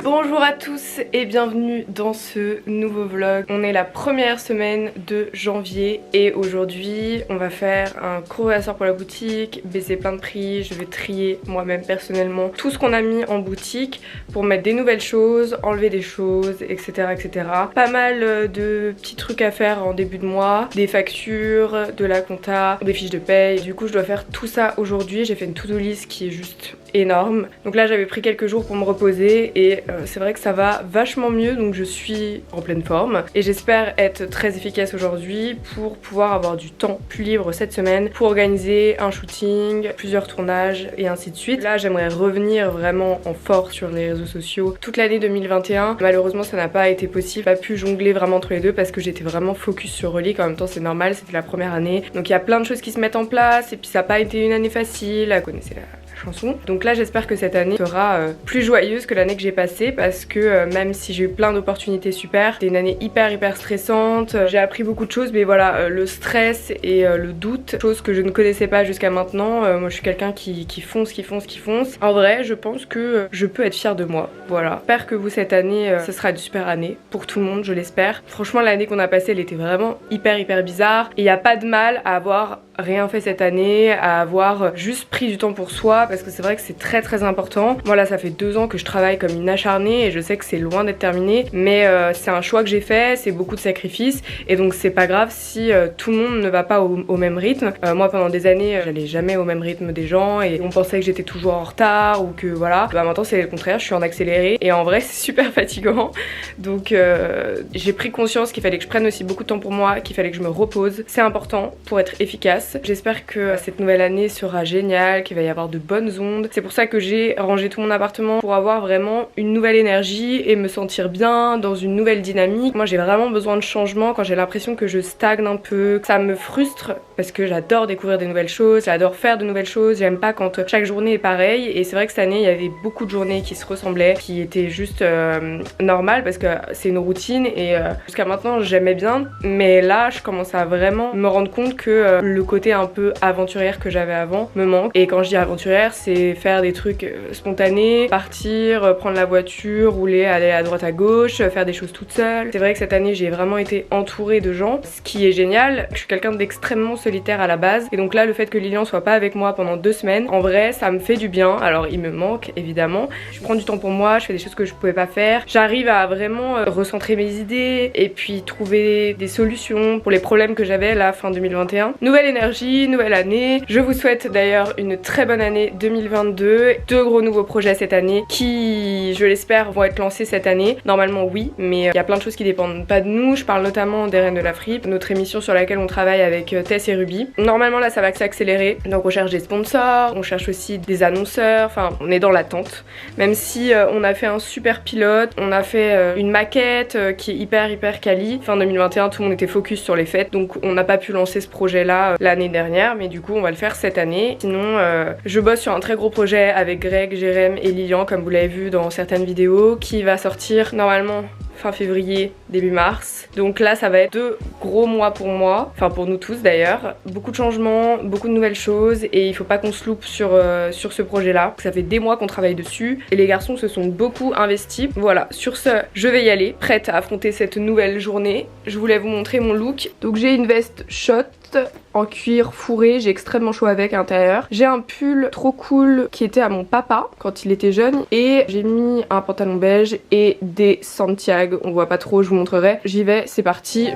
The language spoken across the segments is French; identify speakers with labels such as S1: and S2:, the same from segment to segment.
S1: Bonjour à tous et bienvenue dans ce nouveau vlog. On est la première semaine de janvier et aujourd'hui on va faire un gros sort pour la boutique, baisser plein de prix, je vais trier moi-même personnellement tout ce qu'on a mis en boutique pour mettre des nouvelles choses, enlever des choses, etc. etc. Pas mal de petits trucs à faire en début de mois, des factures, de la compta, des fiches de paye. Du coup je dois faire tout ça aujourd'hui, j'ai fait une to-do list qui est juste énorme. Donc là j'avais pris quelques jours pour me reposer et c'est vrai que ça va vachement mieux, donc je suis en pleine forme et j'espère être très efficace aujourd'hui pour pouvoir avoir du temps plus libre cette semaine pour organiser un shooting, plusieurs tournages et ainsi de suite. Là j'aimerais revenir vraiment en force sur les réseaux sociaux toute l'année 2021. Malheureusement ça n'a pas été possible, j'ai pas pu jongler vraiment entre les deux parce que j'étais vraiment focus sur Relique. En même temps c'est normal, c'était la première année, donc il y a plein de choses qui se mettent en place et puis ça n'a pas été une année facile, vous connaissez la chanson. Donc là j'espère que cette année sera plus joyeuse que l'année que j'ai passée parce que même si j'ai eu plein d'opportunités super, c'était une année hyper stressante, j'ai appris beaucoup de choses mais voilà, le stress et le doute, chose que je ne connaissais pas jusqu'à maintenant. Moi je suis quelqu'un qui fonce. En vrai je pense que je peux être fière de moi, voilà. J'espère que vous cette année ce sera une super année pour tout le monde, je l'espère. Franchement l'année qu'on a passée elle était vraiment hyper bizarre et il n'y a pas de mal à avoir rien fait cette année, à avoir juste pris du temps pour soi parce que c'est vrai que c'est très important. Moi là ça fait 2 ans que je travaille comme une acharnée et je sais que c'est loin d'être terminé mais c'est un choix que j'ai fait, c'est beaucoup de sacrifices et donc c'est pas grave si tout le monde ne va pas au même rythme. Moi pendant des années j'allais jamais au même rythme des gens et on pensait que j'étais toujours en retard ou que voilà. Bah maintenant c'est le contraire, je suis en accéléré et en vrai c'est super fatigant. Donc j'ai pris conscience qu'il fallait que je prenne aussi beaucoup de temps pour moi, qu'il fallait que je me repose. C'est important pour être efficace. J'espère que cette nouvelle année sera géniale, qu'il va y avoir de bonnes ondes. C'est pour ça que j'ai rangé tout mon appartement pour avoir vraiment une nouvelle énergie et me sentir bien dans une nouvelle dynamique. Moi j'ai vraiment besoin de changement quand j'ai l'impression que je stagne un peu. Ça me frustre parce que j'adore découvrir des nouvelles choses, j'adore faire de nouvelles choses, j'aime pas quand chaque journée est pareille et c'est vrai que cette année il y avait beaucoup de journées qui se ressemblaient, qui étaient juste normales parce que c'est une routine et jusqu'à maintenant j'aimais bien mais là je commence à vraiment me rendre compte que le côté un peu aventurière que j'avais avant me manque. Et quand je dis aventurière, c'est faire des trucs spontanés, partir, prendre la voiture, rouler, aller à droite à gauche, faire des choses toute seule. C'est vrai que cette année j'ai vraiment été entourée de gens, ce qui est génial. Je suis quelqu'un d'extrêmement solitaire à la base et donc là le fait que Lilian soit pas avec moi pendant 2 semaines, en vrai ça me fait du bien. Alors il me manque évidemment, je prends du temps pour moi, je fais des choses que je pouvais pas faire, j'arrive à vraiment recentrer mes idées et puis trouver des solutions pour les problèmes que j'avais là fin 2021. Nouvelle énergie, nouvelle année. Je vous souhaite d'ailleurs une très bonne année 2022. 2 gros nouveaux projets cette année qui, je l'espère, vont être lancés cette année. Normalement oui, mais il y a plein de choses qui dépendent pas de nous. Je parle notamment des Reines de la Fripe, notre émission sur laquelle on travaille avec Tess et Ruby. Normalement là ça va s'accélérer, donc on cherche des sponsors, on cherche aussi des annonceurs, enfin on est dans l'attente. Même si on a fait un super pilote, on a fait une maquette qui est hyper quali. Fin 2021 tout le monde était focus sur les fêtes, donc on n'a pas pu lancer ce projet là l'année dernière, mais du coup on va le faire cette année. Sinon je bosse sur un très gros projet avec Greg, Jérém et Lilian comme vous l'avez vu dans certaines vidéos qui va sortir normalement fin février, début mars. Donc là ça va être 2 gros mois pour moi, enfin pour nous tous d'ailleurs. Beaucoup de changements, beaucoup de nouvelles choses et il faut pas qu'on se loupe sur ce projet là. Ça fait des mois qu'on travaille dessus et les garçons se sont beaucoup investis. Voilà, sur ce je vais y aller, prête à affronter cette nouvelle journée. Je voulais vous montrer mon look. Donc j'ai une veste shot en cuir fourré, j'ai extrêmement chaud avec à l'intérieur. J'ai un pull trop cool qui était à mon papa quand il était jeune et j'ai mis un pantalon beige et des Santiago, on voit pas trop, je vous montrerai. J'y vais, c'est parti.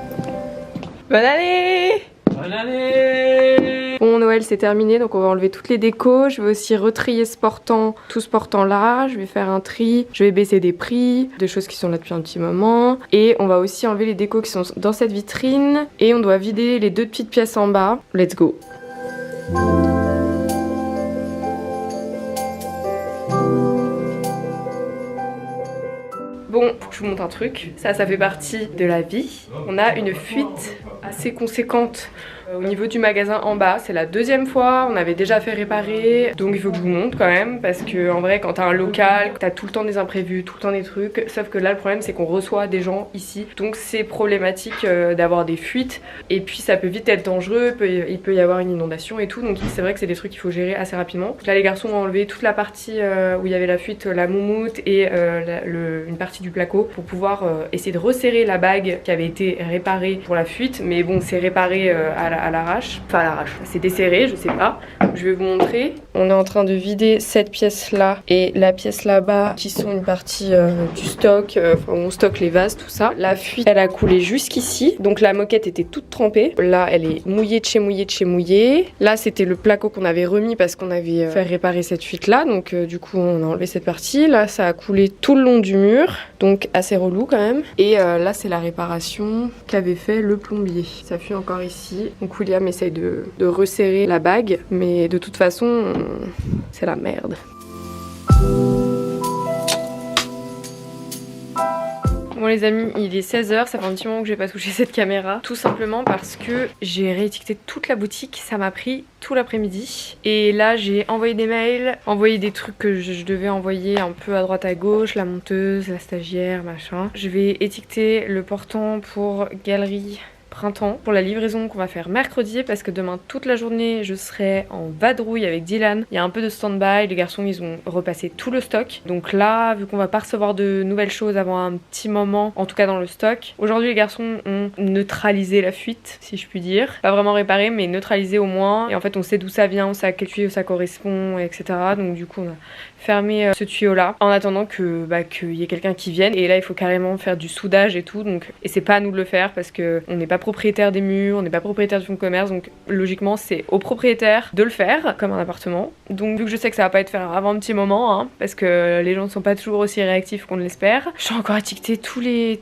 S1: Bonne année!
S2: Bonne année!
S1: Bon, Noël c'est terminé donc on va enlever toutes les décos. Je vais aussi retrier ce portant, tout ce portant là. Je vais faire un tri, je vais baisser des prix, des choses qui sont là depuis un petit moment. Et on va aussi enlever les décos qui sont dans cette vitrine. Et on doit vider les 2 petites pièces en bas. Let's go! Bon, faut que je vous montre un truc. Ça fait partie de la vie. On a une fuite assez conséquente Au niveau du magasin en bas, c'est la deuxième fois, on avait déjà fait réparer, donc il faut que je vous montre quand même, parce que en vrai quand t'as un local, t'as tout le temps des imprévus, tout le temps des trucs, sauf que là le problème c'est qu'on reçoit des gens ici, donc c'est problématique d'avoir des fuites, et puis ça peut vite être dangereux, il peut y avoir une inondation et tout, donc c'est vrai que c'est des trucs qu'il faut gérer assez rapidement. Donc là les garçons ont enlevé toute la partie où il y avait la fuite, la moumoute et une partie du placo pour pouvoir essayer de resserrer la bague qui avait été réparée pour la fuite, mais bon c'est réparé à l'arrache, enfin à l'arrache, c'est desserré, je sais pas, je vais vous montrer. On est en train de vider cette pièce là et la pièce là-bas qui sont une partie du stock, enfin on stocke les vases, tout ça. La fuite elle a coulé jusqu'ici, donc la moquette était toute trempée, là elle est mouillée de chez mouillée de chez mouillée. Là c'était le placo qu'on avait remis parce qu'on avait fait réparer cette fuite là, donc du coup on a enlevé cette partie. Là ça a coulé tout le long du mur, donc assez relou quand même. Et là c'est la réparation qu'avait fait le plombier. Ça fuit encore ici, donc William essaye de resserrer la bague, mais de toute façon c'est la merde. Bon les amis, il est 16h, ça fait un petit moment que j'ai pas touché cette caméra. Tout simplement parce que j'ai réétiqueté toute la boutique, ça m'a pris tout l'après-midi. Et là j'ai envoyé des mails, envoyé des trucs que je devais envoyer un peu à droite à gauche, la monteuse, la stagiaire, machin. Je vais étiqueter le portant pour Galerie Printemps pour la livraison qu'on va faire mercredi, parce que demain toute la journée je serai en vadrouille avec Dylan. Il y a un peu de stand-by, les garçons ils ont repassé tout le stock, donc là vu qu'on va pas recevoir de nouvelles choses avant un petit moment, en tout cas dans le stock, aujourd'hui les garçons ont neutralisé la fuite si je puis dire, pas vraiment réparé mais neutralisé au moins, et en fait on sait d'où ça vient, on sait à quel tuyau ça correspond, etc. Donc du coup on a fermé ce tuyau là en attendant que qu'il y ait quelqu'un qui vienne, et là il faut carrément faire du soudage et tout, donc et c'est pas à nous de le faire parce que on n'est pas propriétaire des murs, on n'est pas propriétaire du fonds de commerce, donc logiquement c'est au propriétaire de le faire comme un appartement. Donc vu que je sais que ça va pas être fait avant un petit moment, hein, parce que les gens ne sont pas toujours aussi réactifs qu'on l'espère, j'ai encore étiqueté tous les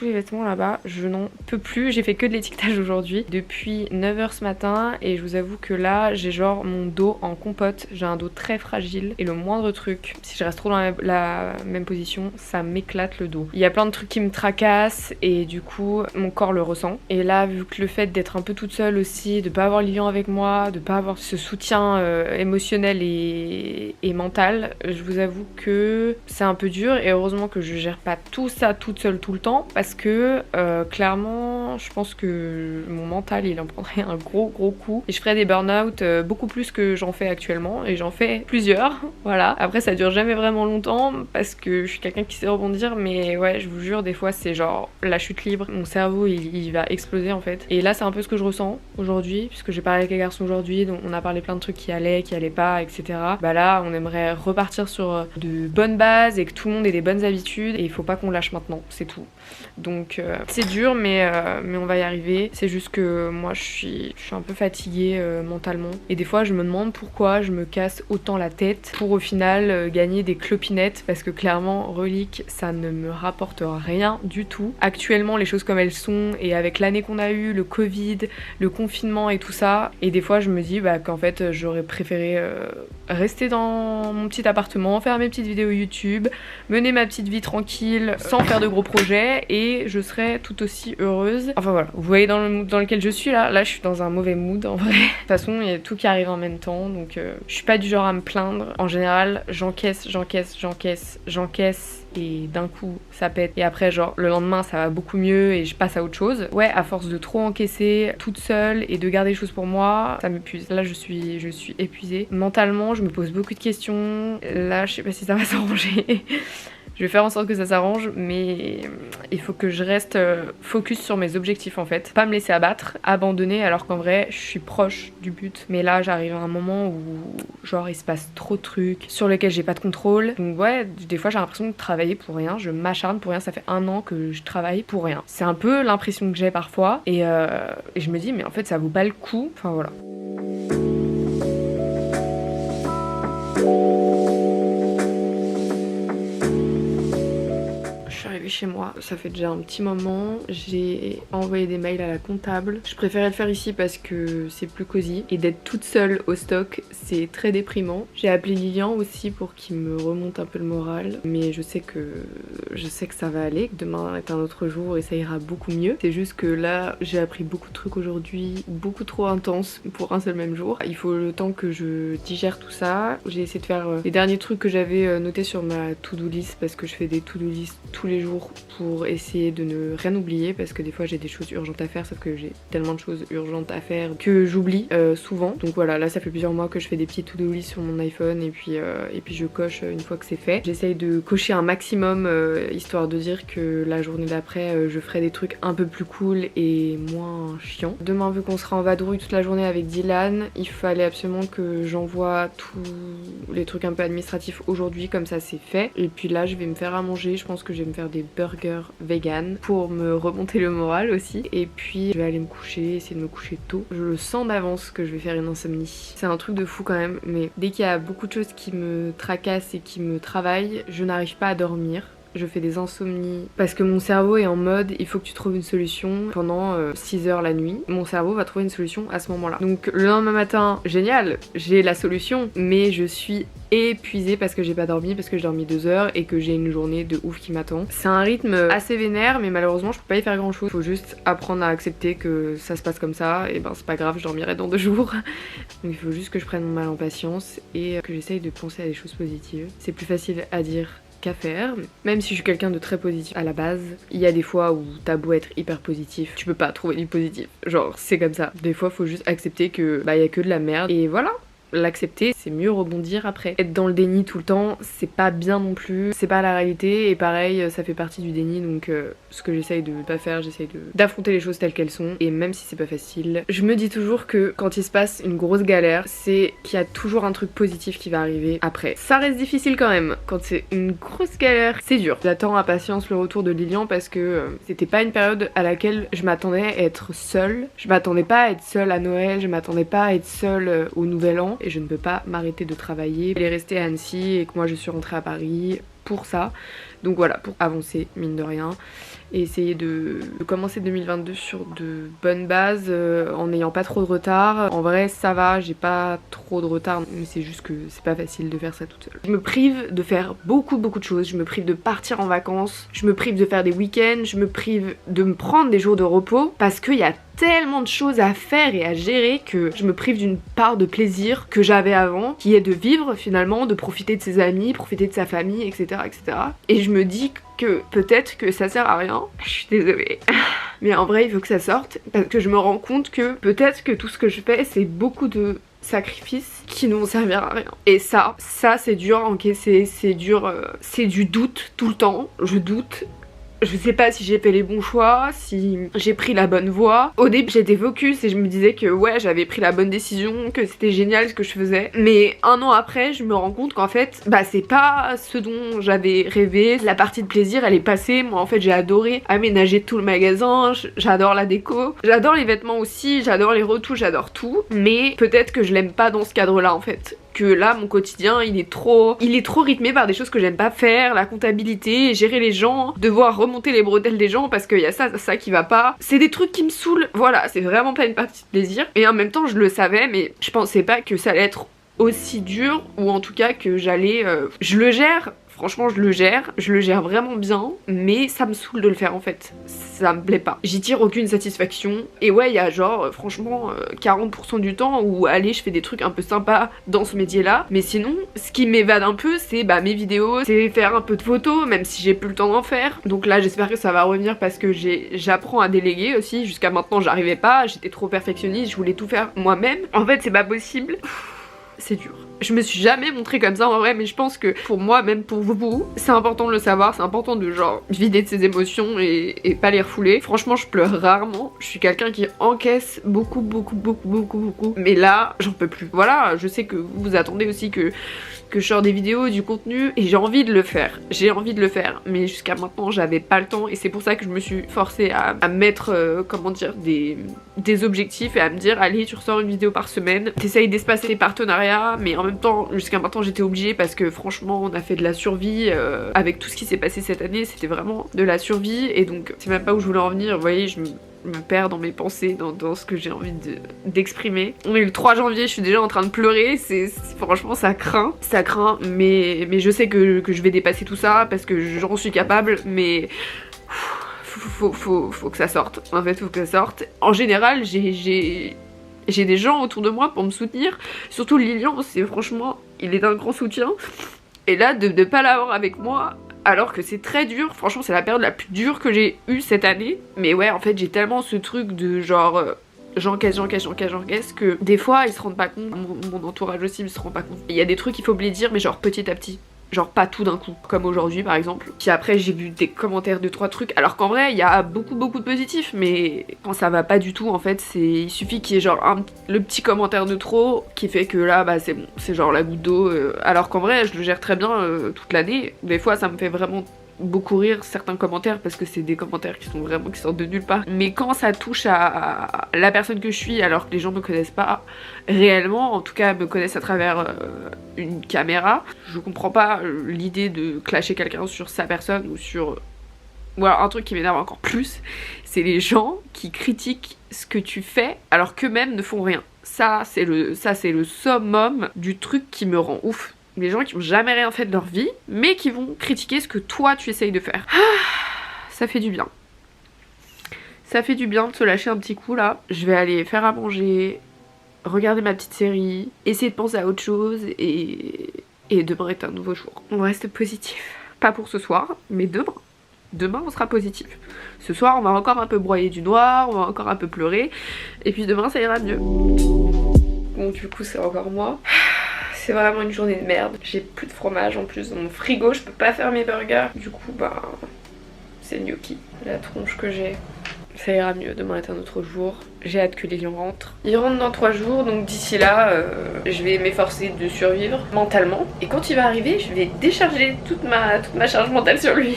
S1: vêtements là-bas, je n'en peux plus, j'ai fait que de l'étiquetage aujourd'hui depuis 9h ce matin, et je vous avoue que là j'ai genre mon dos en compote, j'ai un dos très fragile et le moindre truc, si je reste trop dans la même position, ça m'éclate le dos. Il y a plein de trucs qui me tracassent et du coup mon corps le ressent. Et là vu que le fait d'être un peu toute seule aussi, de pas avoir Lilian avec moi, de pas avoir ce soutien émotionnel et mental, je vous avoue que c'est un peu dur, et heureusement que je gère pas tout ça toute seule tout le temps, parce que clairement je pense que mon mental il en prendrait un gros coup et je ferais des burn-out beaucoup plus que j'en fais actuellement, et j'en fais plusieurs. Voilà, après ça dure jamais vraiment longtemps parce que je suis quelqu'un qui sait rebondir, mais ouais je vous jure des fois c'est genre la chute libre, mon cerveau il va exploser en fait. Et là c'est un peu ce que je ressens aujourd'hui, puisque j'ai parlé avec les garçons aujourd'hui, donc on a parlé plein de trucs qui allaient pas, etc. Bah là on aimerait repartir sur de bonnes bases et que tout le monde ait des bonnes habitudes, et il faut pas qu'on lâche maintenant, c'est tout. Donc c'est dur mais on va y arriver. C'est juste que moi je suis un peu fatiguée mentalement, et des fois je me demande pourquoi je me casse autant la tête pour au final gagner des clopinettes, parce que clairement Relique ça ne me rapporte rien du tout. Actuellement les choses comme elles sont, et avec l'année qu'on a eue, le Covid, le confinement et tout ça, et des fois je me dis qu'en fait j'aurais préféré rester dans mon petit appartement, faire mes petites vidéos YouTube, mener ma petite vie tranquille sans faire de gros projets, et je serais tout aussi heureuse. Enfin voilà, vous voyez dans le mood dans lequel je suis là je suis dans un mauvais mood en vrai. De toute façon il y a tout qui arrive en même temps, donc je suis pas du genre à me plaindre. En général j'encaisse et d'un coup ça pète, et après genre le lendemain ça va beaucoup mieux et je passe à autre chose. Ouais, à force de trop encaisser toute seule et de garder les choses pour moi, ça m'épuise. Là je suis épuisée mentalement, je me pose beaucoup de questions. Là je sais pas si ça va s'arranger. Je vais faire en sorte que ça s'arrange, mais il faut que je reste focus sur mes objectifs en fait. Pas me laisser abattre, abandonner, alors qu'en vrai je suis proche du but. Mais là j'arrive à un moment où genre il se passe trop de trucs sur lesquels j'ai pas de contrôle. Donc ouais, des fois j'ai l'impression de travailler pour rien, je m'acharne pour rien, ça fait 1 an que je travaille pour rien. C'est un peu l'impression que j'ai parfois, et je me dis mais en fait ça vaut pas le coup, enfin voilà. chez moi. Ça fait déjà un petit moment. J'ai envoyé des mails à la comptable. Je préférais le faire ici parce que c'est plus cosy. Et d'être toute seule au stock, c'est très déprimant. J'ai appelé Lilian aussi pour qu'il me remonte un peu le moral. Mais je sais que ça va aller, que demain est un autre jour et ça ira beaucoup mieux. C'est juste que là, j'ai appris beaucoup de trucs aujourd'hui, beaucoup trop intenses pour un seul même jour. Il faut le temps que je digère tout ça. J'ai essayé de faire les derniers trucs que j'avais notés sur ma to-do list parce que je fais des to-do list tous les jours pour essayer de ne rien oublier parce que des fois j'ai des choses urgentes à faire sauf que j'ai tellement de choses urgentes à faire que j'oublie souvent. Donc voilà, là ça fait plusieurs mois que je fais des petits to-do list sur mon iPhone et puis je coche une fois que c'est fait. J'essaye de cocher un maximum histoire de dire que la journée d'après je ferai des trucs un peu plus cool et moins chiants. Demain vu qu'on sera en vadrouille toute la journée avec Dylan, il fallait absolument que j'envoie tous les trucs un peu administratifs aujourd'hui, comme ça c'est fait. Et puis là je vais me faire à manger, je pense que je vais me faire des burgers vegan pour me remonter le moral aussi. Et puis je vais aller me coucher, essayer de me coucher tôt. Je le sens d'avance que je vais faire une insomnie. C'est un truc de fou quand même, mais dès qu'il y a beaucoup de choses qui me tracassent et qui me travaillent, je n'arrive pas à dormir. Je fais des insomnies parce que mon cerveau est en mode il faut que tu trouves une solution pendant 6 heures la nuit. Mon cerveau va trouver une solution à ce moment-là. Donc le lendemain matin, génial, j'ai la solution, mais je suis épuisée parce que j'ai pas dormi, parce que j'ai dormi 2 heures et que j'ai une journée de ouf qui m'attend. C'est un rythme assez vénère, mais malheureusement je peux pas y faire grand chose. Faut juste apprendre à accepter que ça se passe comme ça, et ben c'est pas grave, je dormirai dans 2 jours. Donc il faut juste que je prenne mon mal en patience et que j'essaye de penser à des choses positives. C'est plus facile à dire qu'à faire, même si je suis quelqu'un de très positif à la base, il y a des fois où t'as beau être hyper positif, tu peux pas trouver du positif, genre c'est comme ça. Des fois faut juste accepter que bah y a que de la merde et voilà. L'accepter, c'est mieux rebondir après. Être dans le déni tout le temps, c'est pas bien non plus, c'est pas la réalité et pareil, ça fait partie du déni donc ce que j'essaye de pas faire, j'essaye d'affronter les choses telles qu'elles sont et même si c'est pas facile, je me dis toujours que quand il se passe une grosse galère, c'est qu'il y a toujours un truc positif qui va arriver après. Ça reste difficile quand même, quand c'est une grosse galère, c'est dur. J'attends à patience le retour de Lilian parce que c'était pas une période à laquelle je m'attendais à être seule. Je m'attendais pas à être seule à Noël, je m'attendais pas à être seule au Nouvel An. Et je ne peux pas m'arrêter de travailler. Elle est restée à Annecy et que moi je suis rentrée à Paris pour ça. Donc voilà, pour avancer mine de rien et essayer de commencer 2022 sur de bonnes bases en n'ayant pas trop de retard. En vrai ça va, j'ai pas trop de retard mais c'est juste que c'est pas facile de faire ça toute seule. Je me prive de faire beaucoup de choses, je me prive de partir en vacances, je me prive de faire des week-ends, je me prive de me prendre des jours de repos parce qu'il y a tellement de choses à faire et à gérer que je me prive d'une part de plaisir que j'avais avant, qui est de vivre finalement, de profiter de ses amis, profiter de sa famille, etc. etc. Et je me dis que peut-être que ça sert à rien, je suis désolée. Mais en vrai il faut que ça sorte parce que je me rends compte que peut-être que tout ce que je fais c'est beaucoup de sacrifices qui ne vont servir à rien. Et ça c'est dur à encaisser, c'est dur, c'est du doute tout le temps, je doute. Je sais pas si j'ai fait les bons choix, si j'ai pris la bonne voie. Au début j'étais focus et je me disais que ouais j'avais pris la bonne décision, que c'était génial ce que je faisais. Mais un an après je me rends compte qu'en fait bah c'est pas ce dont j'avais rêvé. La partie de plaisir elle est passée. Moi en fait j'ai adoré aménager tout le magasin, j'adore la déco, j'adore les vêtements aussi, j'adore les retouches, j'adore tout. Mais peut-être que je l'aime pas dans ce cadre là en fait. Que là mon quotidien il est trop rythmé par des choses que j'aime pas faire, la comptabilité, gérer les gens, devoir remonter les bretelles des gens parce qu'il y a ça qui va pas. C'est des trucs qui me saoulent, voilà, c'est vraiment pas une partie de plaisir. Et en même temps je le savais mais je pensais pas que ça allait être aussi dur ou en tout cas que j'allais... Je le gère. Franchement je le gère vraiment bien, mais ça me saoule de le faire en fait, ça me plaît pas. J'y tire aucune satisfaction, et ouais il y a genre franchement 40% du temps où allez je fais des trucs un peu sympas dans ce métier là, mais sinon ce qui m'évade un peu c'est bah mes vidéos, c'est faire un peu de photos, même si j'ai plus le temps d'en faire. Donc là j'espère que ça va revenir parce que j'apprends à déléguer aussi, jusqu'à maintenant j'arrivais pas, j'étais trop perfectionniste, je voulais tout faire moi-même. En fait c'est pas possible. C'est dur. Je me suis jamais montrée comme ça en vrai, mais je pense que pour moi, même pour vous, c'est important de le savoir, c'est important de genre vider de ses émotions et pas les refouler. Franchement je pleure rarement, je suis quelqu'un qui encaisse beaucoup, mais là j'en peux plus. Voilà, je sais que vous attendez aussi que je sors des vidéos, du contenu, et j'ai envie de le faire, mais jusqu'à maintenant j'avais pas le temps et c'est pour ça que je me suis forcée à mettre comment dire des objectifs et à me dire allez tu ressors une vidéo par semaine, t'essayes d'espacer les partenariats
S3: réa, mais en même temps jusqu'à maintenant j'étais obligée parce que franchement on a fait de la survie avec tout ce qui s'est passé cette année, c'était vraiment de la survie et donc c'est même pas où je voulais en venir, vous voyez, je me perds dans mes pensées, dans ce que j'ai envie d'exprimer. On est le 3 janvier, je suis déjà en train de pleurer, franchement ça craint, mais je sais que je vais dépasser tout ça parce que j'en suis capable, mais faut que ça sorte, en fait faut que ça sorte. En général j'ai des gens autour de moi pour me soutenir, surtout Lilian, franchement, il est d'un grand soutien, et là de pas l'avoir avec moi, alors que c'est très dur, franchement c'est la période la plus dure que j'ai eue cette année, mais ouais en fait j'ai tellement ce truc de genre j'encaisse que des fois ils se rendent pas compte, mon entourage aussi ne se rend pas compte. Il y a des trucs qu'il faut me dire mais genre petit à petit. Genre pas tout d'un coup, comme aujourd'hui par exemple. Puis après j'ai vu des commentaires de 3 trucs, alors qu'en vrai il y a beaucoup de positifs, mais quand ça va pas du tout en fait, il suffit qu'il y ait genre le petit commentaire de trop qui fait que là bah c'est bon, c'est genre la goutte d'eau, alors qu'en vrai je le gère très bien toute l'année. Des fois ça me fait vraiment beaucoup rire certains commentaires parce que c'est des commentaires qui sortent de nulle part, mais quand ça touche à la personne que je suis alors que les gens me connaissent pas réellement, en tout cas me connaissent à travers une caméra, je comprends pas l'idée de clasher quelqu'un sur sa personne ou sur... Voilà, un truc qui m'énerve encore plus, c'est les gens qui critiquent ce que tu fais alors qu'eux-mêmes ne font rien. Ça c'est le summum du truc qui me rend ouf. Les gens qui ont jamais rien fait de leur vie, mais qui vont critiquer ce que toi tu essayes de faire. Ça fait du bien. Ça fait du bien de se lâcher un petit coup là. Je vais aller faire à manger, regarder ma petite série, essayer de penser à autre chose et demain est un nouveau jour. On reste positif. Pas pour ce soir, mais demain. Demain on sera positif. Ce soir on va encore un peu broyer du noir, on va encore un peu pleurer, et puis demain ça ira mieux.
S1: Bon du coup c'est encore moi. C'est vraiment une journée de merde. J'ai plus de fromage en plus dans mon frigo, je peux pas faire mes burgers. Du coup bah c'est gnocchi. La tronche que j'ai. Ça ira mieux, demain est un autre jour. J'ai hâte que Lilian rentre. Il rentre dans 3 jours, donc d'ici là, je vais m'efforcer de survivre mentalement. Et quand il va arriver, je vais décharger toute ma charge mentale sur lui.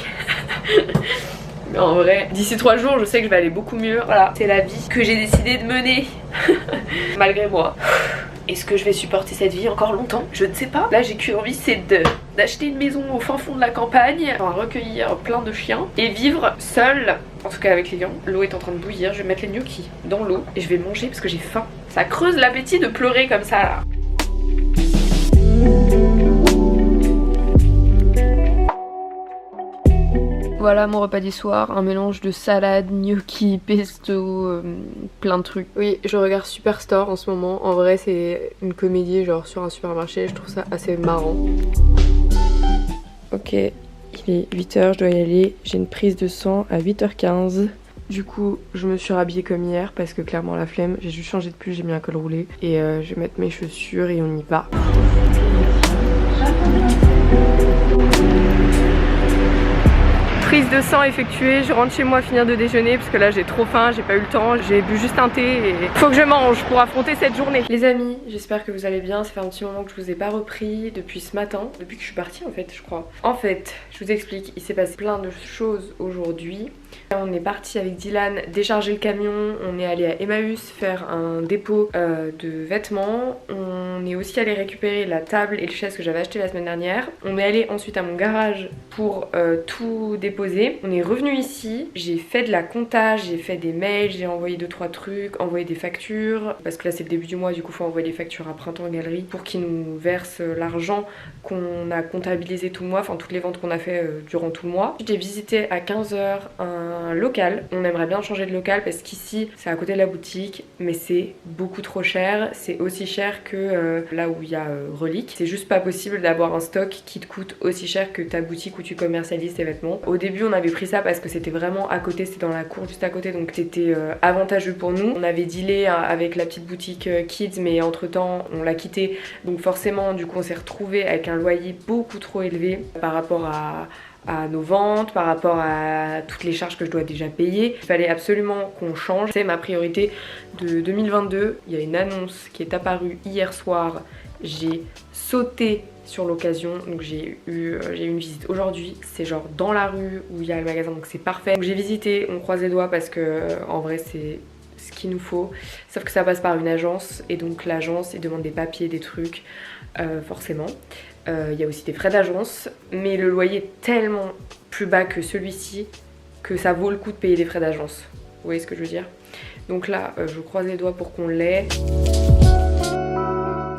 S1: Mais en vrai, d'ici 3 jours, je sais que je vais aller beaucoup mieux. Voilà, c'est la vie que j'ai décidé de mener. Malgré moi. Est-ce que je vais supporter cette vie encore longtemps? Je ne sais pas. Là j'ai qu'une envie, c'est d'acheter une maison au fin fond de la campagne, recueillir plein de chiens et vivre seule, en tout cas avec Lilian. L'eau est en train de bouillir, je vais mettre les gnocchis dans l'eau et je vais manger parce que j'ai faim. Ça creuse l'appétit de pleurer comme ça là. Voilà mon repas du soir, un mélange de salade, gnocchi, pesto, plein de trucs. Oui, je regarde Superstore en ce moment, en vrai c'est une comédie genre sur un supermarché, je trouve ça assez marrant. Ok, il est 8h, je dois y aller, j'ai une prise de sang à 8h15. Du coup, je me suis rhabillée comme hier parce que clairement la flemme, j'ai juste changé de pull, j'ai mis un col roulé et je vais mettre mes chaussures et on y va. Prise de sang effectuée, je rentre chez moi finir de déjeuner parce que là j'ai trop faim, j'ai pas eu le temps, j'ai bu juste un thé et faut que je mange pour affronter cette journée. Les amis, j'espère que vous allez bien, ça fait un petit moment que je vous ai pas repris depuis ce matin, depuis que je suis partie en fait je crois. En fait, je vous explique, il s'est passé plein de choses aujourd'hui. On est parti avec Dylan décharger le camion, on est allé à Emmaüs faire un dépôt de vêtements, on est aussi allé récupérer la table et le chaise que j'avais acheté la semaine dernière. On est allé ensuite à mon garage pour tout déposer. On est revenu ici, j'ai fait de la compta, j'ai fait des mails, j'ai envoyé 2-3 trucs, envoyé des factures, parce que là c'est le début du mois, du coup faut envoyer les factures à Printemps Galerie pour qu'ils nous versent l'argent qu'on a comptabilisé tout le mois, enfin toutes les ventes qu'on a fait durant tout le mois. J'ai visité à 15h un local, on aimerait bien changer de local parce qu'ici c'est à côté de la boutique mais c'est beaucoup trop cher, c'est aussi cher que là où il y a Relique. C'est juste pas possible d'avoir un stock qui te coûte aussi cher que ta boutique où tu commercialises tes vêtements. Au début on avait pris ça parce que c'était vraiment à côté, c'était dans la cour juste à côté donc c'était avantageux pour nous. On avait dealé avec la petite boutique Kids mais entre temps on l'a quitté donc forcément du coup on s'est retrouvé avec un loyer beaucoup trop élevé par rapport à nos ventes, par rapport à toutes les charges que je dois déjà payer. Il fallait absolument qu'on change. C'est ma priorité de 2022. Il y a une annonce qui est apparue hier soir. J'ai sauté sur l'occasion, donc j'ai eu une visite aujourd'hui. C'est genre dans la rue où il y a le magasin, donc c'est parfait. Donc j'ai visité, on croise les doigts parce que en vrai c'est ce qu'il nous faut. Sauf que ça passe par une agence et donc l'agence, ils demandent des papiers, des trucs, forcément. Il y a aussi des frais d'agence, mais le loyer est tellement plus bas que celui-ci que ça vaut le coup de payer des frais d'agence. Vous voyez ce que je veux dire? Donc là, je croise les doigts pour qu'on l'ait.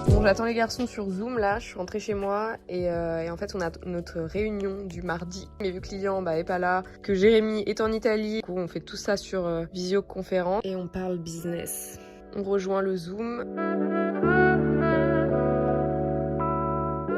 S1: Bon, j'attends les garçons sur Zoom là, je suis rentrée chez moi et en fait on a notre réunion du mardi. Mais vu que Lilian est pas là, que Jérémy est en Italie, du coup on fait tout ça sur visioconférence et on parle business. On rejoint le Zoom.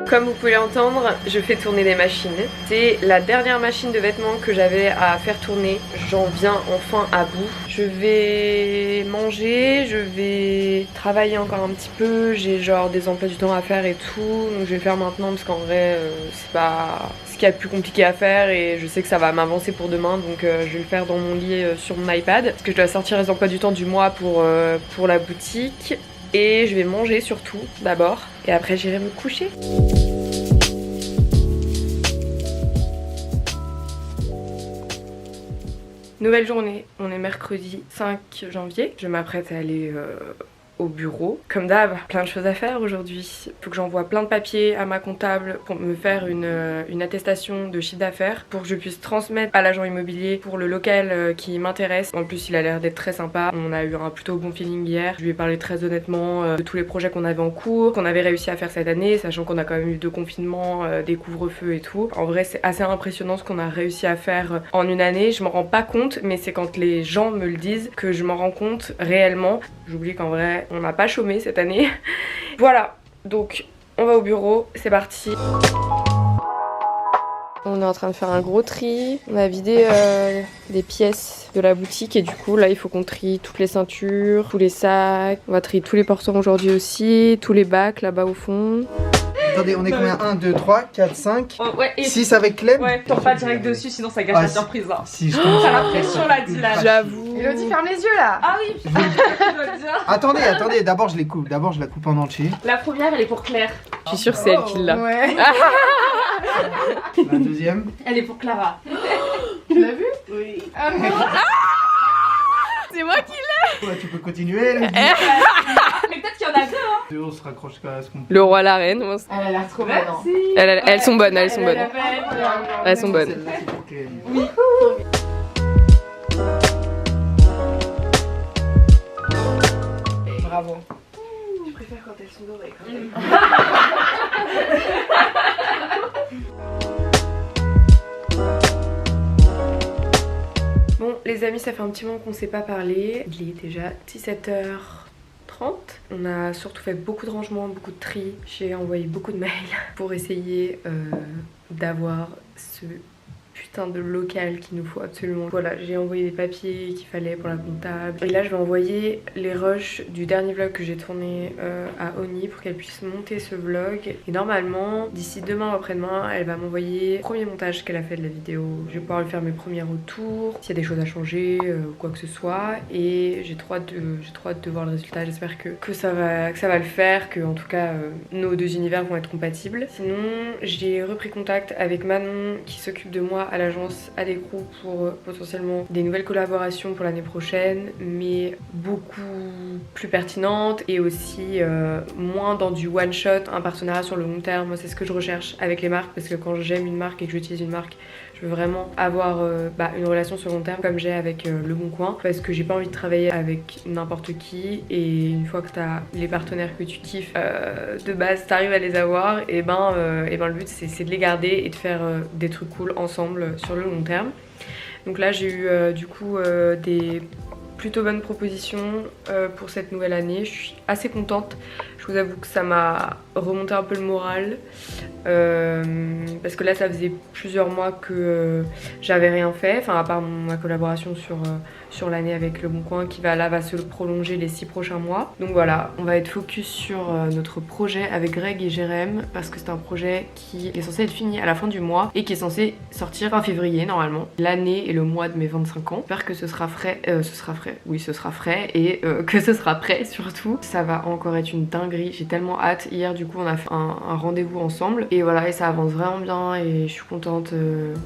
S1: Comme vous pouvez l'entendre, je fais tourner des machines. C'est la dernière machine de vêtements que j'avais à faire tourner. J'en viens enfin à bout. Je vais manger, je vais travailler encore un petit peu. J'ai genre des emplois du temps à faire et tout. Donc je vais le faire maintenant parce qu'en vrai, c'est pas ce qu'il y a de plus compliqué à faire et je sais que ça va m'avancer pour demain. Donc je vais le faire dans mon lit sur mon iPad. Parce que je dois sortir les emplois du temps du mois pour la boutique. Et je vais manger surtout d'abord et après j'irai me coucher. Nouvelle journée, on est mercredi 5 janvier. Je m'apprête à aller au bureau. Comme d'hab, plein de choses à faire aujourd'hui. Il faut que j'envoie plein de papiers à ma comptable pour me faire une attestation de chiffre d'affaires pour que je puisse transmettre à l'agent immobilier pour le local qui m'intéresse. En plus, il a l'air d'être très sympa. On a eu un plutôt bon feeling hier. Je lui ai parlé très honnêtement de tous les projets qu'on avait en cours, qu'on avait réussi à faire cette année, sachant qu'on a quand même eu 2 confinements, des couvre-feux et tout. En vrai, c'est assez impressionnant ce qu'on a réussi à faire en une année. Je m'en rends pas compte, mais c'est quand les gens me le disent que je m'en rends compte réellement. J'oublie qu'en vrai, on n'a pas chômé cette année. Voilà, donc on va au bureau, c'est parti. On est en train de faire un gros tri. On a vidé des pièces de la boutique et du coup là il faut qu'on trie toutes les ceintures, tous les sacs. On va trier tous les porteurs aujourd'hui aussi, tous les bacs là-bas au fond.
S4: Attendez, on est combien? 1, 2, 3, 4, 5,
S2: ouais, et
S4: 6 avec Clem?
S2: Ouais, tombe pas direct dessus sinon ça gâche la surprise là.
S4: Si je tombe
S2: T'as la pression là, Dylan.
S1: J'avoue.
S5: Elodie, ferme les yeux là.
S2: Ah oui, putain, je dois dire.
S4: Attendez, d'abord je les coupe. D'abord je la coupe en entier.
S2: La première elle est pour Claire.
S1: Je suis sûre que c'est elle qui l'a.
S5: Ouais.
S4: La deuxième.
S2: Elle est pour Clara.
S5: Tu l'as vu?
S2: Oui.
S5: Ah non.
S1: C'est moi qui l'ai.
S4: Ouais, tu peux continuer. Elodie.
S2: Mais peut-être qu'il y en a deux, hein.
S4: On se raccroche à ce qu'on peut.
S1: Le roi, la reine.
S5: Elle a l'air trop bonne.
S2: Merci.
S1: Elles sont bonnes, elles sont bonnes. Elles sont bonnes.
S4: Celle-là, c'est pour Clem.
S2: Oui.
S5: Bravo.
S1: Je préfère quand elles sont dorées quand même. Bon les amis, ça fait un petit moment qu'on ne s'est pas parlé. Il est déjà 17h30. On a surtout fait beaucoup de rangements, beaucoup de tri. J'ai envoyé beaucoup de mails pour essayer d'avoir ce putain de local qu'il nous faut absolument. Voilà, j'ai envoyé les papiers qu'il fallait pour la comptable. Et là je vais envoyer les rushs du dernier vlog que j'ai tourné à Oni pour qu'elle puisse monter ce vlog. Et normalement, d'ici demain ou après-demain, elle va m'envoyer le premier montage qu'elle a fait de la vidéo. Je vais pouvoir lui faire mes premiers retours, s'il y a des choses à changer ou quoi que ce soit. Et j'ai trop hâte de voir le résultat. J'espère que ça va le faire, que en tout cas nos deux univers vont être compatibles. Sinon, j'ai repris contact avec Manon qui s'occupe de moi à l'agence Adécrou pour potentiellement des nouvelles collaborations pour l'année prochaine, mais beaucoup plus pertinentes et aussi moins dans du one shot, un partenariat sur le long terme. Moi c'est ce que je recherche avec les marques, parce que quand j'aime une marque et que j'utilise une marque, je veux vraiment avoir une relation sur long terme comme j'ai avec Le Bon Coin, parce que j'ai pas envie de travailler avec n'importe qui, et une fois que t'as les partenaires que tu kiffes de base, t'arrives à les avoir, et le but c'est de les garder et de faire des trucs cool ensemble sur le long terme. Donc là j'ai eu du coup des plutôt bonnes propositions pour cette nouvelle année. Je suis assez contente. Je vous avoue que ça m'a remonté un peu le moral parce que là ça faisait plusieurs mois que j'avais rien fait, enfin à part ma collaboration sur l'année avec Le Bon Coin qui va se prolonger les 6 prochains mois. Donc voilà, on va être focus sur notre projet avec Greg et Jérém, parce que c'est un projet qui est censé être fini à la fin du mois et qui est censé sortir en février normalement. L'année et le mois de mes 25 ans. J'espère que ce sera frais, et que ce sera prêt surtout. Ça va encore être une dinguerie dinguerie, j'ai tellement hâte. Hier du coup on a fait un rendez-vous ensemble et voilà, et ça avance vraiment bien et je suis contente,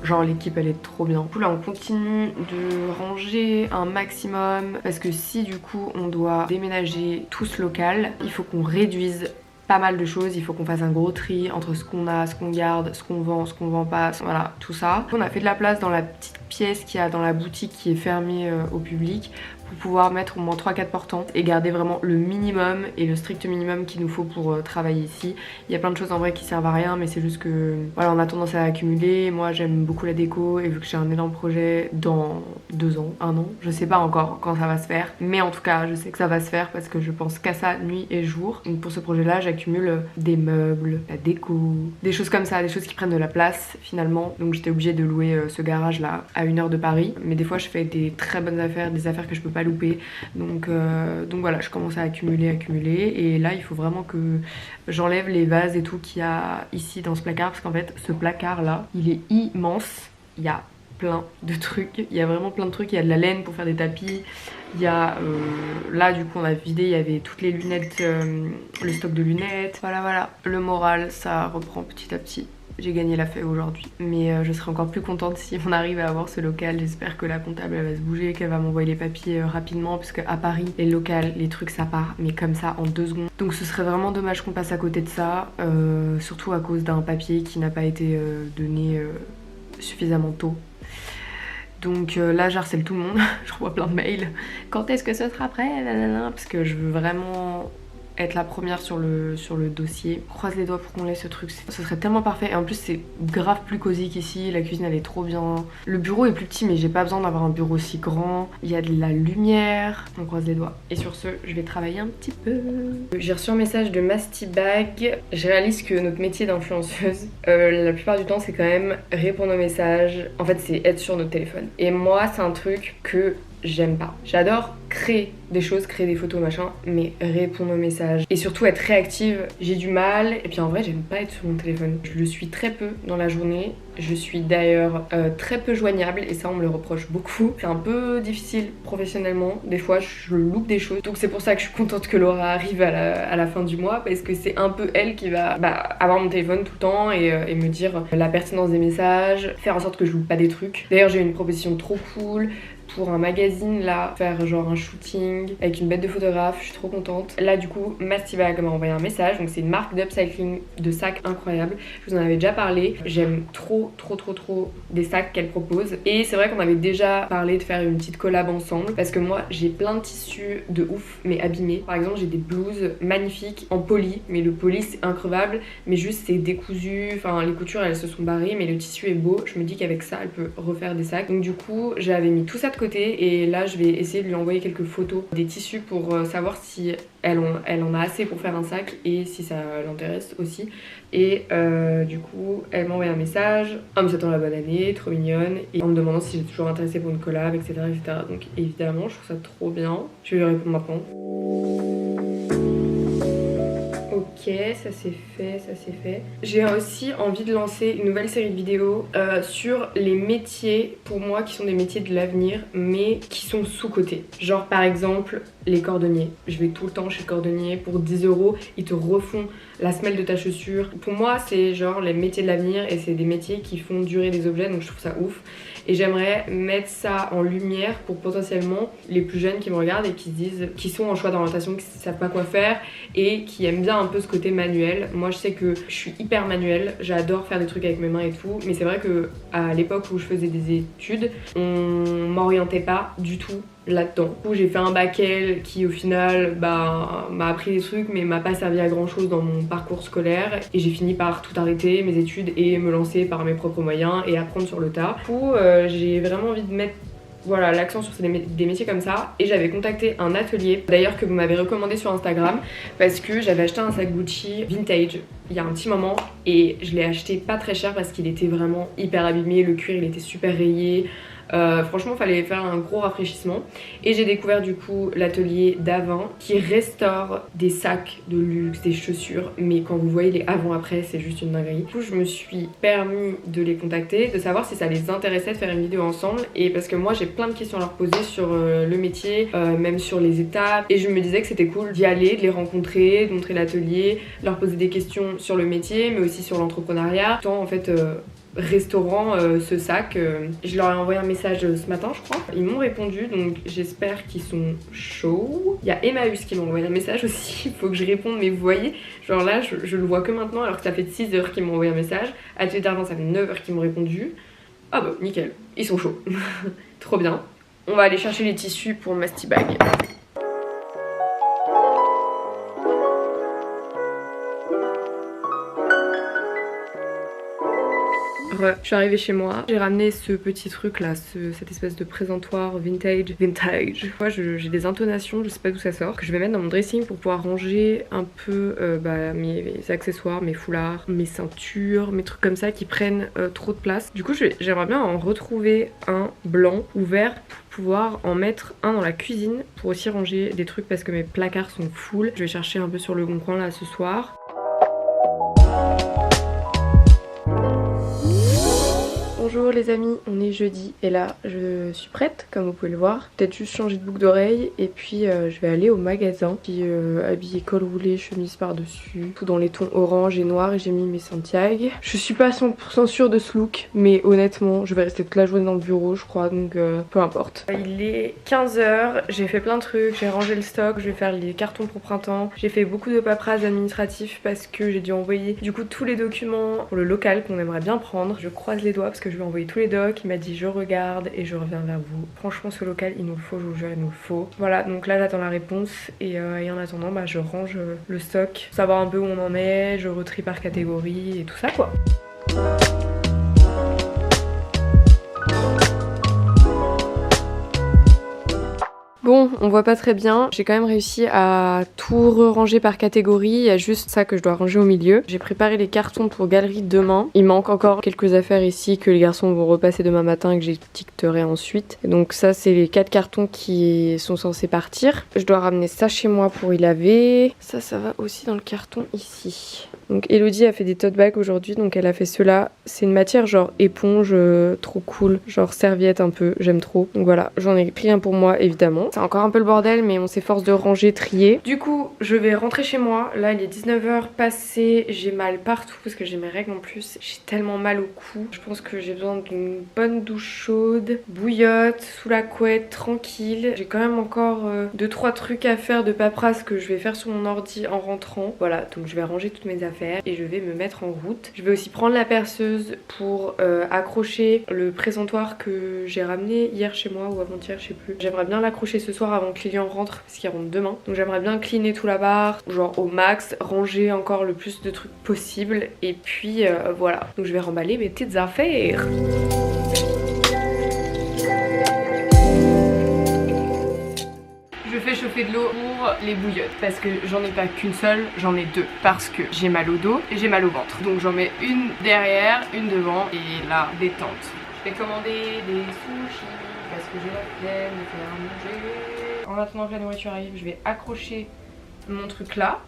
S1: genre l'équipe elle est trop bien. Du coup là on continue de ranger un maximum parce que si du coup on doit déménager tout ce local, il faut qu'on réduise pas mal de choses, il faut qu'on fasse un gros tri entre ce qu'on a, ce qu'on garde, ce qu'on vend pas, voilà, tout ça. On a fait de la place dans la petite pièce qu'il y a dans la boutique qui est fermée au public pour pouvoir mettre au moins 3-4 portantes et garder vraiment le minimum et le strict minimum qu'il nous faut pour travailler ici. Il y a plein de choses en vrai qui servent à rien, mais c'est juste que voilà, on a tendance à accumuler. Moi j'aime beaucoup la déco et vu que j'ai un énorme projet dans 2 ans, 1 an, je sais pas encore quand ça va se faire, mais en tout cas je sais que ça va se faire parce que je pense qu'à ça nuit et jour. Donc pour ce projet là j'accumule des meubles, la déco, des choses comme ça, des choses qui prennent de la place finalement. Donc j'étais obligée de louer ce garage là à 1 heure de Paris, mais des fois je fais des très bonnes affaires, des affaires que je peux pas louper, donc voilà, je commence à accumuler et là il faut vraiment que j'enlève les vases et tout qu'il y a ici dans ce placard parce qu'en fait ce placard là il est immense, il y a plein de trucs, il y a vraiment plein de trucs, il y a de la laine pour faire des tapis, il y a là du coup on a vidé, il y avait toutes les lunettes, le stock de lunettes, voilà, le moral ça reprend petit à petit. J'ai gagné la fête aujourd'hui, mais je serai encore plus contente si on arrive à avoir ce local. J'espère que la comptable elle va se bouger, qu'elle va m'envoyer les papiers rapidement, parce qu'à Paris les locales, les trucs ça part, mais comme ça en 2 secondes. Donc ce serait vraiment dommage qu'on passe à côté de ça, surtout à cause d'un papier qui n'a pas été donné suffisamment tôt. Donc là j'harcèle tout le monde, je reçois plein de mails. Quand est-ce que ce sera prêt? Parce que je veux vraiment être la première sur le dossier. Croise les doigts pour qu'on ait ce truc, ce serait tellement parfait. Et en plus c'est grave plus cosy qu'ici, la cuisine elle est trop bien. Le bureau est plus petit mais j'ai pas besoin d'avoir un bureau aussi grand. Il y a de la lumière, on croise les doigts. Et sur ce, je vais travailler un petit peu. J'ai reçu un message de Mastibag. Je réalise que notre métier d'influenceuse, la plupart du temps c'est quand même répondre aux messages. En fait c'est être sur notre téléphone. Et moi c'est un truc que j'aime pas. J'adore créer des choses, créer des photos machin, mais répondre aux messages et surtout être réactive, j'ai du mal. Et puis en vrai j'aime pas être sur mon téléphone, je le suis très peu dans la journée. Je suis d'ailleurs très peu joignable et ça on me le reproche beaucoup. C'est un peu difficile professionnellement, des fois je loupe des choses, donc c'est pour ça que je suis contente que Laura arrive à la fin du mois, parce que c'est un peu elle qui va avoir mon téléphone tout le temps et me dire la pertinence des messages, faire en sorte que je loupe pas des trucs. D'ailleurs j'ai une proposition trop cool pour un magazine là, faire genre un shooting avec une bête de photographe, je suis trop contente. Là du coup Mastibag m'a envoyé un message, donc c'est une marque d'upcycling de sacs incroyable, je vous en avais déjà parlé, j'aime trop des sacs qu'elle propose et c'est vrai qu'on avait déjà parlé de faire une petite collab ensemble parce que moi j'ai plein de tissus de ouf mais abîmés. Par exemple j'ai des blouses magnifiques en poly, mais le poly c'est increvable, mais juste c'est décousu, enfin les coutures elles se sont barrées mais le tissu est beau, je me dis qu'avec ça elle peut refaire des sacs. Donc du coup j'avais mis tout ça de côté et là je vais essayer de lui envoyer quelques photos des tissus pour savoir si elle en a assez pour faire un sac et si ça l'intéresse aussi. Et du coup elle m'a envoyé un message en me souhaitant la bonne année, trop mignonne, et en me demandant si j'étais toujours intéressée pour une collab, etc. Donc évidemment je trouve ça trop bien, je vais lui répondre maintenant. Ok, ça c'est fait. J'ai aussi envie de lancer une nouvelle série de vidéos sur les métiers, pour moi, qui sont des métiers de l'avenir, mais qui sont sous-cotés. Genre par exemple, les cordonniers. Je vais tout le temps chez le cordonnier, pour 10 €, ils te refont la semelle de ta chaussure. Pour moi, c'est genre les métiers de l'avenir et c'est des métiers qui font durer des objets, donc je trouve ça ouf. Et j'aimerais mettre ça en lumière pour potentiellement les plus jeunes qui me regardent et qui se disent, qui sont en choix d'orientation, qui savent pas quoi faire et qui aiment bien un peu ce côté manuel. Moi je sais que je suis hyper manuelle, j'adore faire des trucs avec mes mains et tout, mais c'est vrai que à l'époque où je faisais des études, on m'orientait pas du tout là-dedans. Du coup j'ai fait un bac L qui au final m'a appris des trucs mais m'a pas servi à grand chose dans mon parcours scolaire et j'ai fini par tout arrêter, mes études, et me lancer par mes propres moyens et apprendre sur le tas. Du coup j'ai vraiment envie de mettre l'accent sur des métiers comme ça, et j'avais contacté un atelier d'ailleurs que vous m'avez recommandé sur Instagram parce que j'avais acheté un sac Gucci vintage il y a un petit moment et je l'ai acheté pas très cher parce qu'il était vraiment hyper abîmé, le cuir il était super rayé. Franchement fallait faire un gros rafraîchissement. Et j'ai découvert du coup l'atelier d'Avin qui restaure des sacs de luxe, des chaussures, mais quand vous voyez les avant-après c'est juste une dinguerie. Du coup je me suis permis de les contacter, de savoir si ça les intéressait de faire une vidéo ensemble, et parce que moi j'ai plein de questions à leur poser sur le métier, même sur les étapes, et je me disais que c'était cool d'y aller, de les rencontrer, de montrer l'atelier, leur poser des questions sur le métier mais aussi sur l'entrepreneuriat, tout en fait restaurant ce sac. Je leur ai envoyé un message ce matin je crois, ils m'ont répondu donc j'espère qu'ils sont chauds. Il y a Emmaüs qui m'a envoyé un message aussi, il faut que je réponde, mais vous voyez genre là je le vois que maintenant alors que ça fait 6 heures qu'ils m'ont envoyé un message. Atelier d'Argent ça fait 9 heures qu'ils m'ont répondu. Ah bah nickel, ils sont chauds. Trop bien. On va aller chercher les tissus pour Mastibag. Je suis arrivée chez moi, j'ai ramené ce petit truc là, cette espèce de présentoir vintage. Moi j'ai des intonations, je sais pas d'où ça sort, que je vais mettre dans mon dressing pour pouvoir ranger un peu mes accessoires, mes foulards, mes ceintures, mes trucs comme ça qui prennent trop de place. Du coup j'aimerais bien en retrouver un blanc ou vert pour pouvoir en mettre un dans la cuisine pour aussi ranger des trucs parce que mes placards sont full. Je vais chercher un peu sur le bon coin là ce soir. Bonjour les amis, on est jeudi et là je suis prête comme vous pouvez le voir. Peut-être juste changer de boucle d'oreille et puis je vais aller au magasin. Puis habillée col roulé, chemise par dessus, tout dans les tons orange et noir, et j'ai mis mes Santiago. Je suis pas 100% sûre de ce look mais honnêtement je vais rester toute la journée dans le bureau je crois, donc peu importe. Il est 15 h, j'ai fait plein de trucs, j'ai rangé le stock, je vais faire les cartons pour printemps. J'ai fait beaucoup de paperasse administratif parce que j'ai dû envoyer du coup tous les documents pour le local qu'on aimerait bien prendre. Je croise les doigts parce que je vais envoyer tous les docs, il m'a dit je regarde et je reviens vers vous. Franchement ce local il nous le faut, je vous jure il nous le faut. Voilà donc là j'attends la réponse et en attendant je range le stock, savoir un peu où on en est, je retrie par catégorie et tout ça quoi. Bon, on voit pas très bien. J'ai quand même réussi à tout ranger par catégorie. Il y a juste ça que je dois ranger au milieu. J'ai préparé les cartons pour galerie demain. Il manque encore quelques affaires ici que les garçons vont repasser demain matin et que j'étiqueterai ensuite. Donc ça, c'est les 4 cartons qui sont censés partir. Je dois ramener ça chez moi pour y laver. Ça va aussi dans le carton ici. Donc Elodie a fait des tote bags aujourd'hui, donc elle a fait ceux-là. C'est une matière genre éponge, trop cool, genre serviette un peu, j'aime trop. Donc voilà, j'en ai pris un pour moi évidemment. C'est encore un peu le bordel mais on s'efforce de ranger, trier. Du coup je vais rentrer chez moi, là il est 19 h passé, j'ai mal partout parce que j'ai mes règles en plus. J'ai tellement mal au cou, je pense que j'ai besoin d'une bonne douche chaude, bouillotte, sous la couette, tranquille. J'ai quand même encore 2-3 trucs à faire de paperasse que je vais faire sur mon ordi en rentrant. Voilà, donc je vais ranger toutes mes affaires et je vais me mettre en route. Je vais aussi prendre la perceuse pour accrocher le présentoir que j'ai ramené hier chez moi ou avant-hier, je sais plus. J'aimerais bien l'accrocher ce soir avant que le client rentre parce qu'il rentre demain. Donc j'aimerais bien cleaner tout là-bas, genre au max, ranger encore le plus de trucs possible et puis voilà. Donc je vais remballer mes petites affaires. Je fais chauffer de l'eau pour les bouillottes parce que j'en ai pas qu'une seule, j'en ai 2 parce que j'ai mal au dos et j'ai mal au ventre. Donc j'en mets une derrière, une devant et là détente. Je vais commander des sushis parce que j'ai la flemme de faire manger. En attendant que la nourriture arrive, je vais accrocher mon truc là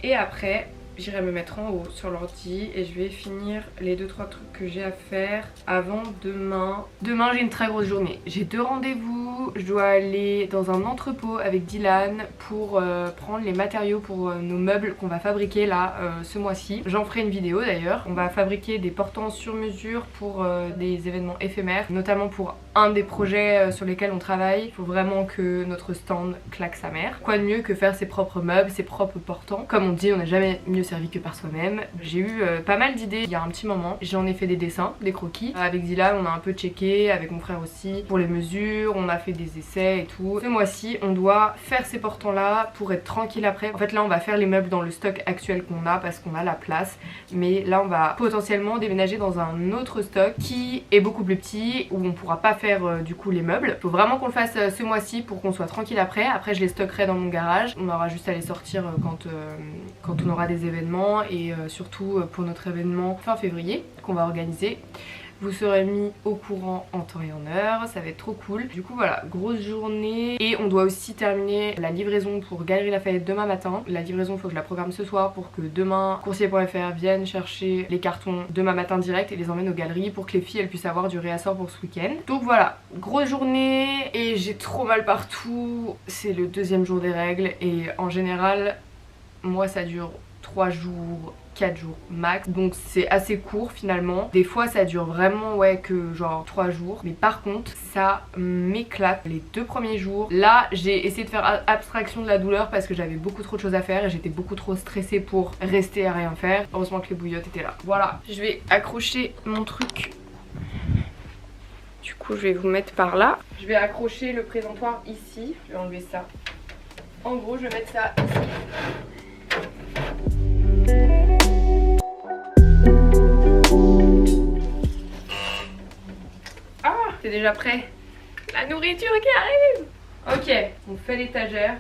S1: et après j'irai me mettre en haut sur l'ordi et je vais finir les 2-3 trucs que j'ai à faire avant demain. Demain j'ai une très grosse journée. J'ai 2 rendez-vous. Je dois aller dans un entrepôt avec Dylan pour prendre les matériaux pour nos meubles qu'on va fabriquer là ce mois-ci. J'en ferai une vidéo d'ailleurs. On va fabriquer des portants sur mesure pour des événements éphémères, notamment pour un des projets sur lesquels on travaille. Il faut vraiment que notre stand claque sa mère. Quoi de mieux que faire ses propres meubles, ses propres portants. Comme on dit, on n'a jamais mieux servi que par soi-même. J'ai eu pas mal d'idées il y a un petit moment. J'en ai fait des dessins, des croquis. Avec Dylan on a un peu checké, avec mon frère aussi, pour les mesures, on a fait des essais et tout. Ce mois-ci on doit faire ces portants là pour être tranquille après. En fait là on va faire les meubles dans le stock actuel qu'on a parce qu'on a la place. Mais là on va potentiellement déménager dans un autre stock qui est beaucoup plus petit, où on pourra pas faire du coup les meubles. Faut vraiment qu'on le fasse ce mois-ci pour qu'on soit tranquille après. Après je les stockerai dans mon garage. On aura juste à les sortir quand on aura des événements et surtout pour notre événement fin février qu'on va organiser. vous serez mis au courant en temps et en heure, ça va être trop cool. Du coup voilà, grosse journée et on doit aussi terminer la livraison pour Galeries Lafayette demain matin. La livraison faut que je la programme ce soir pour que demain coursier.fr vienne chercher les cartons demain matin direct et les emmène aux galeries pour que les filles elles puissent avoir du réassort pour ce week-end. Donc voilà, grosse journée et j'ai trop mal partout. C'est le deuxième jour des règles et en général moi ça dure 3 jours, 4 jours max, donc c'est assez court finalement. Des fois ça dure vraiment que genre 3 jours, mais par contre ça m'éclate les 2 premiers jours. Là j'ai essayé de faire abstraction de la douleur parce que j'avais beaucoup trop de choses à faire et j'étais beaucoup trop stressée pour rester à rien faire. Heureusement que les bouillottes étaient là. Voilà, je vais accrocher mon truc. Du coup je vais vous mettre par là. Je vais accrocher le présentoir ici. Je vais enlever ça. En gros je vais mettre ça ici. Ah, c'est déjà prêt. La nourriture qui arrive. Ok, on fait l'étagère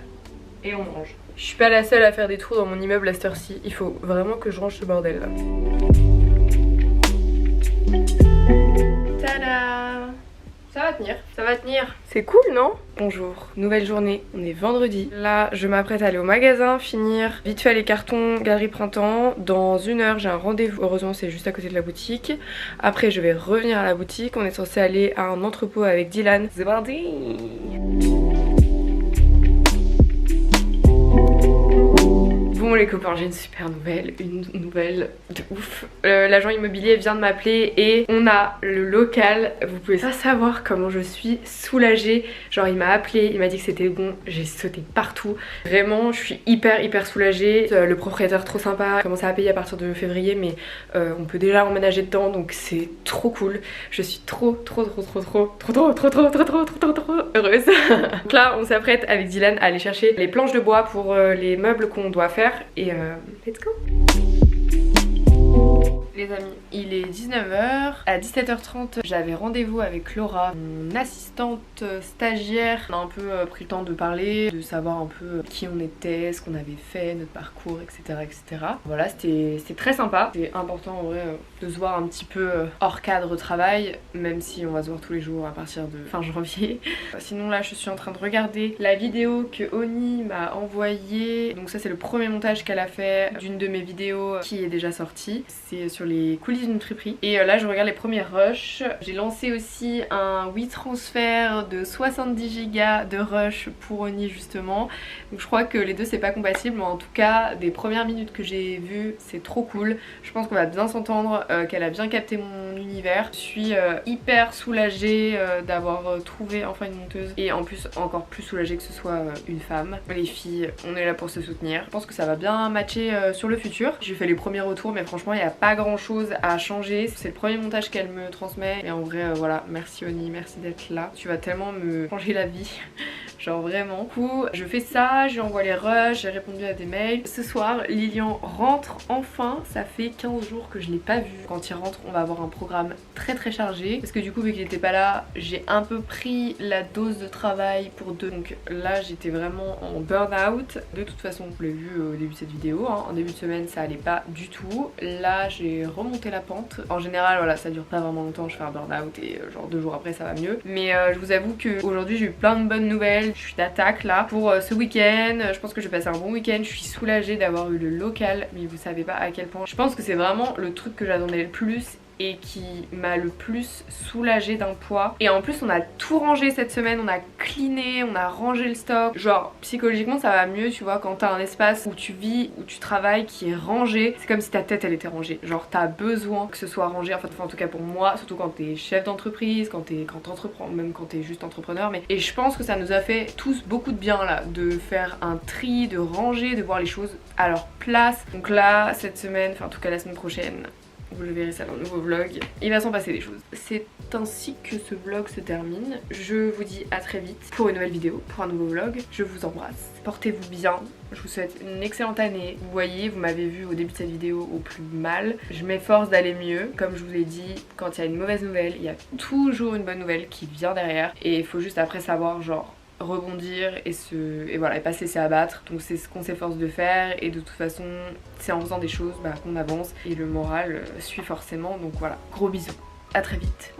S1: et on mange. Je suis pas la seule à faire des trous dans mon immeuble à cette heure-ci. Il faut vraiment que je range ce bordel là. Tada! Ça va tenir, ça va tenir. C'est cool, non? Bonjour, nouvelle journée, on est vendredi. Là, je m'apprête à aller au magasin, finir vite fait les cartons Galerie Printemps. Dans 1 heure, j'ai un rendez-vous. Heureusement, c'est juste à côté de la boutique. Après, je vais revenir à la boutique. On est censé aller à un entrepôt avec Dylan. C'est parti! Bon les copains, j'ai une super nouvelle, une nouvelle de ouf. L'agent immobilier vient de m'appeler et on a le local. Vous pouvez pas savoir comment je suis soulagée. Genre il m'a appelé, il m'a dit que c'était bon, j'ai sauté partout. Vraiment, je suis hyper soulagée. Le propriétaire trop sympa, a commencé à payer à partir de février mais on peut déjà emménager dedans donc c'est trop cool. Je suis trop heureuse. Donc là on s'apprête avec Dylan à aller chercher les planches de bois pour les meubles qu'on doit faire. Et let's go! Les amis, il est 19h. À 17h30, j'avais rendez-vous avec Laura, mon assistante stagiaire. On a un peu pris le temps de parler, de savoir un peu qui on était, ce qu'on avait fait, notre parcours, etc. Voilà, c'était très sympa. C'est important en vrai de se voir un petit peu hors cadre travail, même si on va se voir tous les jours à partir de fin janvier. Sinon là, je suis en train de regarder la vidéo que Oni m'a envoyée. Donc ça, c'est le premier montage qu'elle a fait d'une de mes vidéos qui est déjà sortie. C'est sur les coulisses d'une friperie. Et là je regarde les premiers rushs. J'ai lancé aussi un WeTransfer de 70 Go de rush pour Oni justement. Donc je crois que les deux c'est pas compatible, mais en tout cas des premières minutes que j'ai vues c'est trop cool. Je pense qu'on va bien s'entendre, qu'elle a bien capté mon univers. Je suis hyper soulagée d'avoir trouvé enfin une monteuse et en plus encore plus soulagée que ce soit une femme. Les filles, on est là pour se soutenir. Je pense que ça va bien matcher sur le futur. J'ai fait les premiers retours mais franchement il n'y a pas grand chose à changer. C'est le premier montage qu'elle me transmet et en vrai voilà, merci Oni, merci d'être là. Tu vas tellement me changer la vie. Genre vraiment. Du coup je fais ça, je lui envoie les rushs, j'ai répondu à des mails. Ce soir Lilian rentre enfin, ça fait 15 jours que je l'ai pas vu. Quand il rentre on va avoir un programme très chargé parce que du coup vu qu'il était pas là j'ai un peu pris la dose de travail pour deux. Donc là j'étais vraiment en burn-out. De toute façon vous l'avez vu au début de cette vidéo hein. En début de semaine ça allait pas du tout. Là j'ai remonté la pente. En général voilà ça dure pas vraiment longtemps, je fais un burn-out et genre 2 jours après ça va mieux. Mais je vous avoue que aujourd'hui j'ai eu plein de bonnes nouvelles. Je suis d'attaque là pour ce week-end. Je pense que je vais passer un bon week-end. Je suis soulagée d'avoir eu le local, mais vous savez pas à quel point. Je pense que c'est vraiment le truc que j'attendais le plus et qui m'a le plus soulagée d'un poids. Et en plus on a tout rangé cette semaine, on a cleané, on a rangé le stock. Genre psychologiquement ça va mieux tu vois quand t'as un espace où tu vis, où tu travailles qui est rangé. C'est comme si ta tête elle était rangée. Genre t'as besoin que ce soit rangé, enfin en tout cas pour moi, surtout quand t'es chef d'entreprise, quand t'entreprends, même quand t'es juste entrepreneur. Mais et je pense que ça nous a fait tous beaucoup de bien là, de faire un tri, de ranger, de voir les choses à leur place. Donc là cette semaine, enfin en tout cas la semaine prochaine, vous le verrez ça dans le nouveau vlog, il va s'en passer des choses. C'est ainsi que ce vlog se termine. Je vous dis à très vite pour une nouvelle vidéo, pour un nouveau vlog. Je vous embrasse, portez-vous bien, je vous souhaite une excellente année. Vous voyez, vous m'avez vu au début de cette vidéo au plus mal. Je m'efforce d'aller mieux. Comme je vous l'ai dit, quand il y a une mauvaise nouvelle, il y a toujours une bonne nouvelle qui vient derrière. Et il faut juste après savoir genre rebondir et voilà, et pas se laisser abattre. Donc c'est ce qu'on s'efforce de faire et de toute façon c'est en faisant des choses qu'on avance et le moral suit forcément. Donc voilà, gros bisous. à très vite.